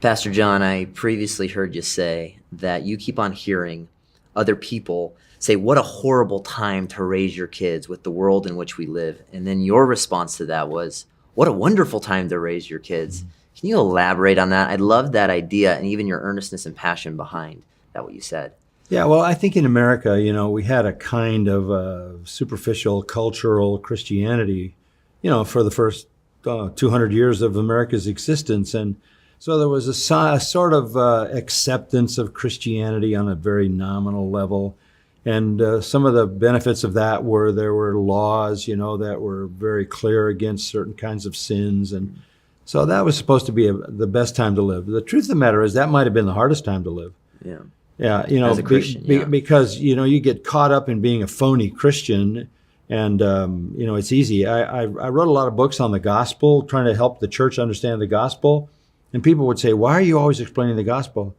Pastor John, I previously heard you say that you keep on hearing other people say, what a horrible time to raise your kids with the world in which we live. And then your response to that was, what a wonderful time to raise your kids. Mm-hmm. Can you elaborate on that? I love that idea and even your earnestness and passion behind that, what you said. Yeah, well, I think in America, we had a kind of superficial cultural Christianity, for the first 200 years of America's existence. And so there was a sort of acceptance of Christianity on a very nominal level. And some of the benefits of that were there were laws, that were very clear against certain kinds of sins. And so that was supposed to be the best time to live. The truth of the matter is that might have been the hardest time to live. Yeah. Yeah, as a Christian, because, you get caught up in being a phony Christian and, it's easy. I wrote a lot of books on the gospel, trying to help the church understand the gospel. And people would say, why are you always explaining the gospel?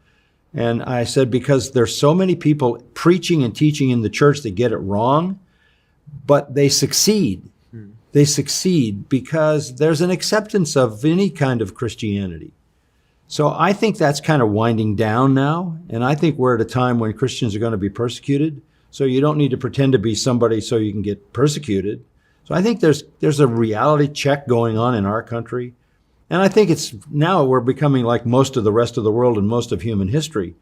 And I said, because there's so many people preaching and teaching in the church that get it wrong, but they succeed. They succeed because there's an acceptance of any kind of Christianity. So I think that's kind of winding down now. And I think we're at a time when Christians are going to be persecuted. So you don't need to pretend to be somebody so you can get persecuted. So I think there's a reality check going on in our country. And I think now we're becoming like most of the rest of the world and most of human history.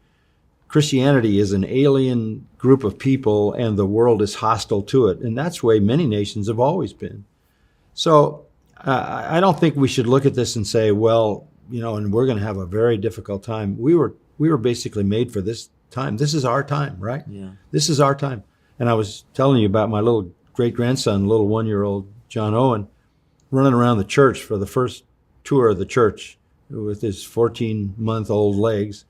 Christianity is an alien group of people and the world is hostile to it. And that's the way many nations have always been. So I don't think we should look at this and say, well, and we're going to have a very difficult time. We were basically made for this time. This is our time, right? Yeah. This is our time. And I was telling you about my little great-grandson, little 1-year-old John Owen, running around the church for the first tour of the church with his 14-month-old legs.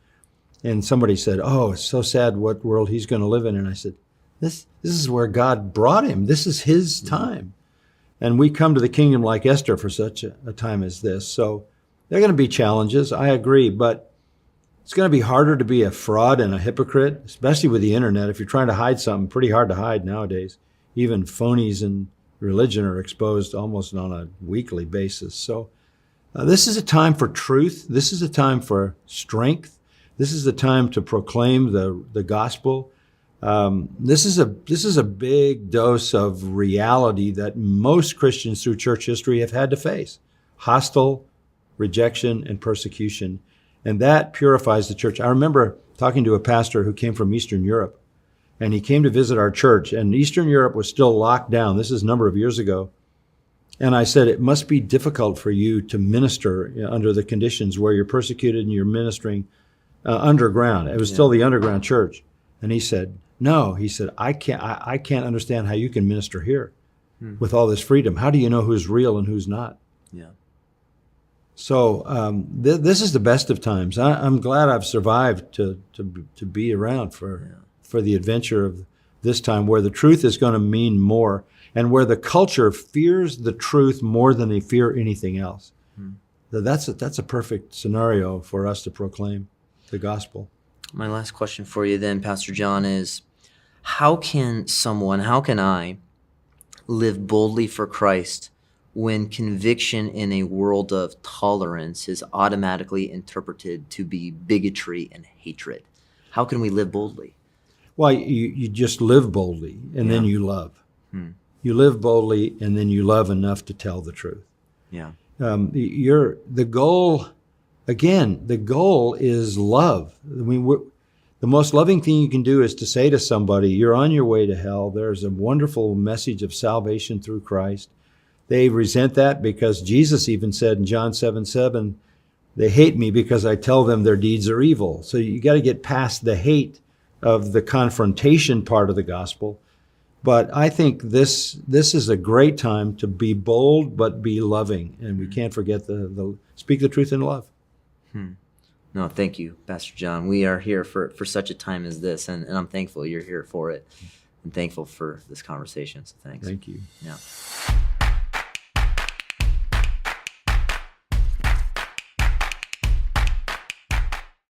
And somebody said, oh, it's so sad what world he's going to live in. And I said, this is where God brought him. This is his time. And we come to the kingdom like Esther for such a time as this. So there are going to be challenges, I agree, but it's going to be harder to be a fraud and a hypocrite, especially with the internet. If you're trying to hide something, pretty hard to hide nowadays. Even phonies in religion are exposed almost on a weekly basis. So this is a time for truth. This is a time for strength. This is a time to proclaim the gospel. This is a big dose of reality that most Christians through church history have had to face. Hostile rejection and persecution. And that purifies the church. I remember talking to a pastor who came from Eastern Europe, and he came to visit our church, and Eastern Europe was still locked down. This is a number of years ago. And I said, it must be difficult for you to minister under the conditions where you're persecuted and you're ministering underground. It was still the underground church. And he said, no, he said, I can't understand how you can minister here with all this freedom. How do you know who's real and who's not? Yeah. So this is the best of times. I'm glad I've survived to be around for the adventure of this time where the truth is going to mean more and where the culture fears the truth more than they fear anything else. That's a perfect scenario for us to proclaim the gospel. My last question for you then, Pastor John, is how can I live boldly for Christ when conviction in a world of tolerance is automatically interpreted to be bigotry and hatred? How can we live boldly? Well, you just live boldly, and then you love. You live boldly, and then you love enough to tell the truth. Yeah. The goal is love. I mean, the most loving thing you can do is to say to somebody, you're on your way to hell. There's a wonderful message of salvation through Christ. They resent that because Jesus even said in John 7:7, they hate me because I tell them their deeds are evil. So you got to get past the hate of the confrontation part of the gospel. But I think this is a great time to be bold but be loving, and we can't forget the speak the truth in love. No, thank you, Pastor John. We are here for such a time as this, and I'm thankful you're here for it, and thankful for this conversation. So thanks. Thank you. Yeah.